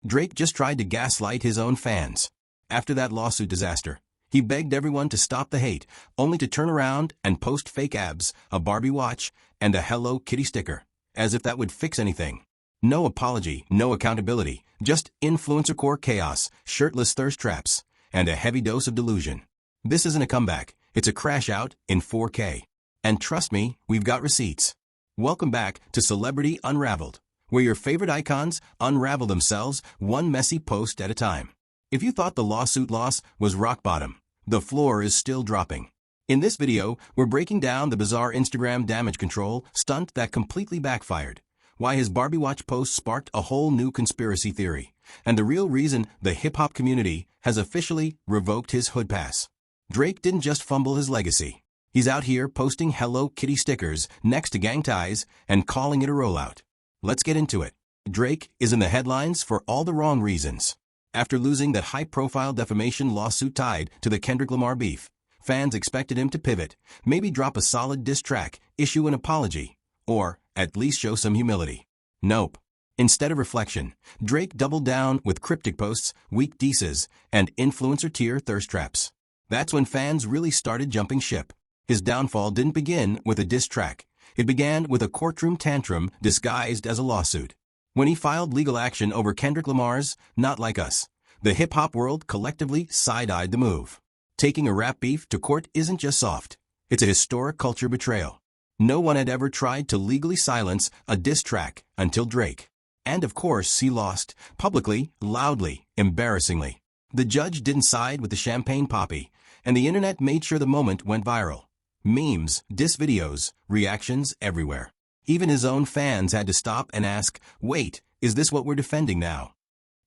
Drake just tried to gaslight his own fans. After that lawsuit disaster, he begged everyone to stop the hate, only to turn around and post fake abs, a Barbie watch, and a Hello Kitty sticker, as if that would fix anything. No apology, no accountability, just influencer core chaos, shirtless thirst traps, and a heavy dose of delusion. This isn't a comeback, it's a crash out in 4K. And trust me, we've got receipts. Welcome back to Celebrity Unraveled, where your favorite icons unravel themselves one messy post at a time. If you thought the lawsuit loss was rock bottom, the floor is still dropping. In this video, we're breaking down the bizarre Instagram damage control stunt that completely backfired, why his Barbie watch post sparked a whole new conspiracy theory, and the real reason the hip-hop community has officially revoked his hood pass. Drake didn't just fumble his legacy. He's out here posting Hello Kitty stickers next to gang ties and calling it a rollout. Let's get into it. Drake is in the headlines for all the wrong reasons. After losing that high-profile defamation lawsuit tied to the Kendrick Lamar beef, fans expected him to pivot, maybe drop a solid diss track, issue an apology, or at least show some humility. Nope. Instead of reflection, Drake doubled down with cryptic posts, weak disses, and influencer tier thirst traps. That's when fans really started jumping ship. His downfall didn't begin with a diss track. It began with a courtroom tantrum disguised as a lawsuit. When he filed legal action over Kendrick Lamar's Not Like Us, the hip-hop world collectively side-eyed the move. Taking a rap beef to court isn't just soft. It's a historic culture betrayal. No one had ever tried to legally silence a diss track until Drake. And of course, he lost, publicly, loudly, embarrassingly. The judge didn't side with the champagne poppy, and the internet made sure the moment went viral. Memes, diss videos, reactions everywhere. Even his own fans had to stop and ask, wait, is this what we're defending now?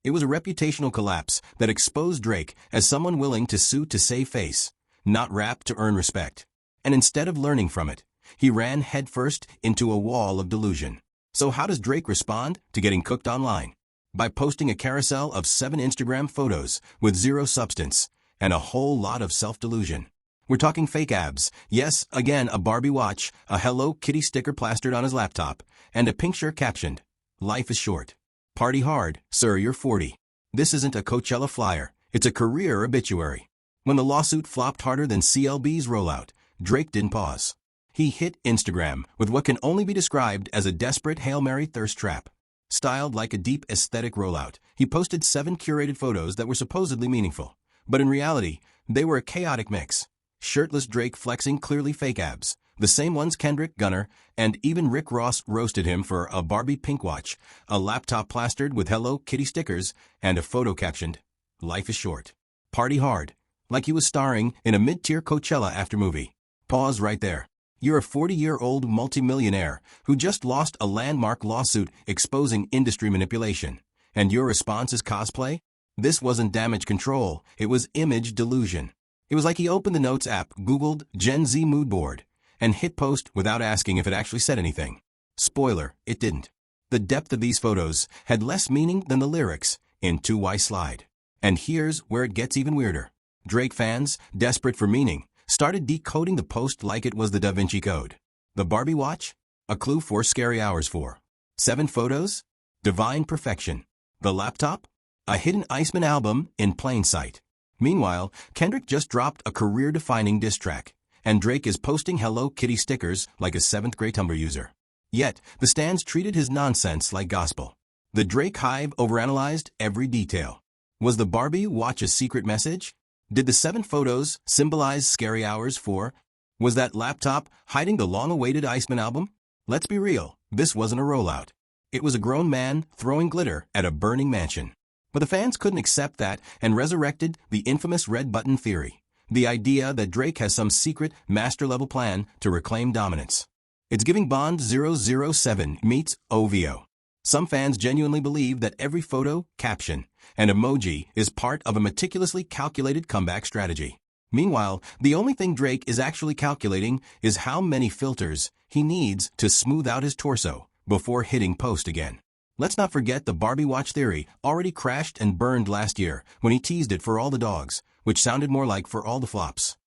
It was a reputational collapse that exposed Drake as someone willing to sue to save face, not rap to earn respect. And instead of learning from it, he ran headfirst into a wall of delusion. So how does Drake respond to getting cooked online? By posting a carousel of 7 Instagram photos with zero substance and a whole lot of self-delusion. We're talking fake abs, yes, again a Barbie watch, a Hello Kitty sticker plastered on his laptop, and a pink shirt captioned, "Life is short. Party hard, sir, you're 40. This isn't a Coachella flyer, it's a career obituary." When the lawsuit flopped harder than CLB's rollout, Drake didn't pause. He hit Instagram with what can only be described as a desperate Hail Mary thirst trap. Styled like a deep aesthetic rollout, he posted 7 curated photos that were supposedly meaningful. But in reality, they were a chaotic mix. Shirtless Drake flexing clearly fake abs, the same ones Kendrick, Gunner, and even Rick Ross roasted him for, a Barbie pink watch, a laptop plastered with Hello Kitty stickers, and a photo captioned, "Life is short. Party hard," like he was starring in a mid-tier Coachella aftermovie. Pause right there. You're a 40-year-old multimillionaire who just lost a landmark lawsuit exposing industry manipulation, and your response is cosplay? This wasn't damage control, it was image delusion. It was like he opened the Notes app, Googled Gen Z mood board, and hit post without asking if it actually said anything. Spoiler, it didn't. The depth of these photos had less meaning than the lyrics in 2Y Slide. And here's where it gets even weirder. Drake fans, desperate for meaning, started decoding the post like it was the Da Vinci Code. The Barbie watch? A clue for scary hours for. 7 photos? Divine perfection. The laptop? A hidden Iceman album in plain sight. Meanwhile, Kendrick just dropped a career-defining diss track, and Drake is posting Hello Kitty stickers like a 7th-grade Tumblr user. Yet, the stands treated his nonsense like gospel. The Drake hive overanalyzed every detail. Was the Barbie watch a secret message? Did the 7 photos symbolize scary hours for? Was that laptop hiding the long-awaited Iceman album? Let's be real, this wasn't a rollout. It was a grown man throwing glitter at a burning mansion. But the fans couldn't accept that and resurrected the infamous red button theory, the idea that Drake has some secret master-level plan to reclaim dominance. It's giving Bond 007 meets OVO. Some fans genuinely believe that every photo, caption, and emoji is part of a meticulously calculated comeback strategy. Meanwhile, the only thing Drake is actually calculating is how many filters he needs to smooth out his torso before hitting post again. Let's not forget the Barbie watch theory already crashed and burned last year when he teased it for all the dogs, which sounded more like for all the flops.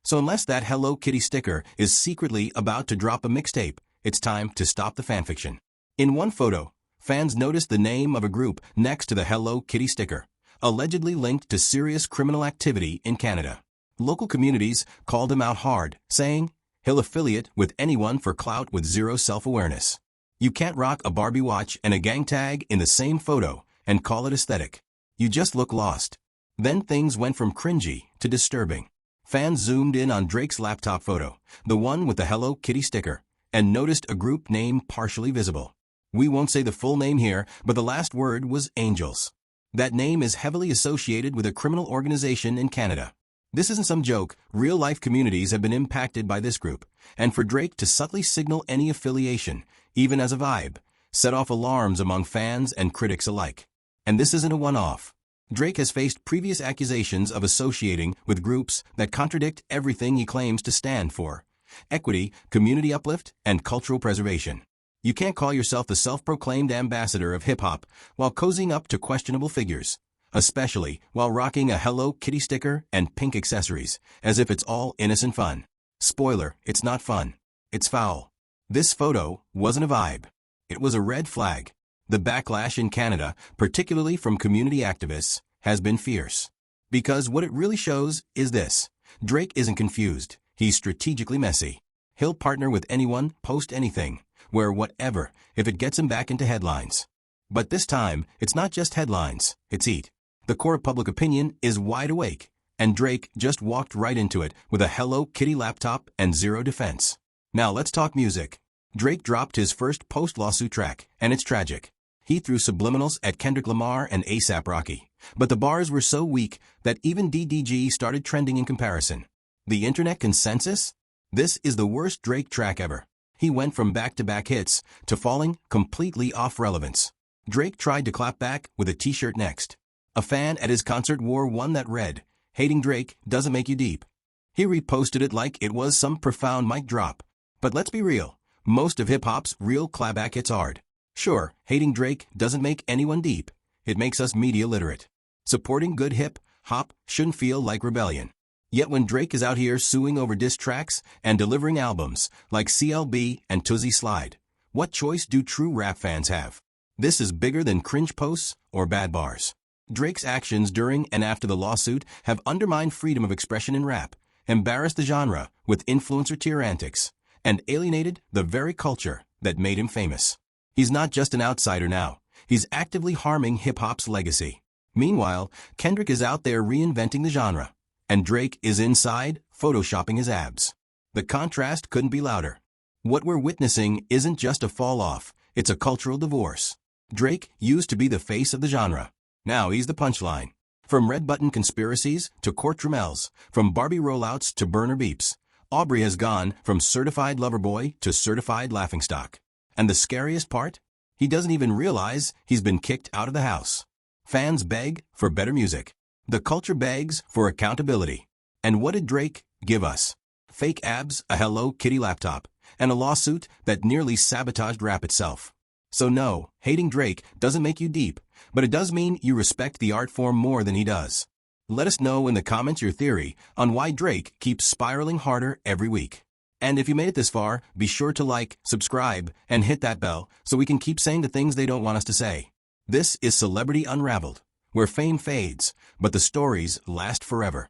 So unless that Hello Kitty sticker is secretly about to drop a mixtape, it's time to stop the fanfiction. In one photo, Fans noticed the name of a group next to the Hello Kitty sticker, allegedly linked to serious criminal activity in Canada. Local communities called him out hard, saying, "He'll affiliate with anyone for clout with zero self-awareness. You can't rock a Barbie watch and a gang tag in the same photo and call it aesthetic. You just look lost." Then things went from cringy to disturbing. Fans zoomed in on Drake's laptop photo, the one with the Hello Kitty sticker, and noticed a group name partially visible. We won't say the full name here, but the last word was Angels. That name is heavily associated with a criminal organization in Canada. This isn't some joke. Real-life communities have been impacted by this group, and for Drake to subtly signal any affiliation, even as a vibe, set off alarms among fans and critics alike. And this isn't a one-off. Drake has faced previous accusations of associating with groups that contradict everything he claims to stand for: equity, community uplift, and cultural preservation. You can't call yourself the self-proclaimed ambassador of hip-hop while cozying up to questionable figures, especially while rocking a Hello Kitty sticker and pink accessories, as if it's all innocent fun. Spoiler, it's not fun. It's foul. This photo wasn't a vibe. It was a red flag. The backlash in Canada, particularly from community activists, has been fierce. Because what it really shows is this: Drake isn't confused. He's strategically messy. He'll partner with anyone, post anything, wear whatever, if it gets him back into headlines. But this time, it's not just headlines, it's heat. The court of public opinion is wide awake, and Drake just walked right into it with a Hello Kitty laptop and zero defense. Now let's talk music. Drake dropped his first post-lawsuit track, and it's tragic. He threw subliminals at Kendrick Lamar and A$AP Rocky, but the bars were so weak that even DDG started trending in comparison. The internet consensus? This is the worst Drake track ever. He went from back-to-back hits to falling completely off relevance. Drake tried to clap back with a t-shirt next. A fan at his concert wore one that read, "Hating Drake doesn't make you deep." He reposted it like it was some profound mic drop. But let's be real, most of hip-hop's real clapback hits hard. Sure, hating Drake doesn't make anyone deep. It makes us media literate. Supporting good hip-hop shouldn't feel like rebellion. Yet when Drake is out here suing over diss tracks and delivering albums like CLB and Tuzzy Slide, what choice do true rap fans have? This is bigger than cringe posts or bad bars. Drake's actions during and after the lawsuit have undermined freedom of expression in rap, embarrassed the genre with influencer tier antics, and alienated the very culture that made him famous. He's not just an outsider now. He's actively harming hip-hop's legacy. Meanwhile, Kendrick is out there reinventing the genre, and Drake is inside, photoshopping his abs. The contrast couldn't be louder. What we're witnessing isn't just a fall-off, it's a cultural divorce. Drake used to be the face of the genre. Now he's the punchline. From red button conspiracies to court tramels, from Barbie rollouts to burner beeps, Aubrey has gone from certified lover boy to certified laughingstock. And the scariest part? He doesn't even realize he's been kicked out of the house. Fans beg for better music. The culture begs for accountability. And what did Drake give us? Fake abs, a Hello Kitty laptop, and a lawsuit that nearly sabotaged rap itself. So no, hating Drake doesn't make you deep, but it does mean you respect the art form more than he does. Let us know in the comments your theory on why Drake keeps spiraling harder every week. And if you made it this far, be sure to like, subscribe, and hit that bell so we can keep saying the things they don't want us to say. This is Celebrity Unraveled, where fame fades, but the stories last forever.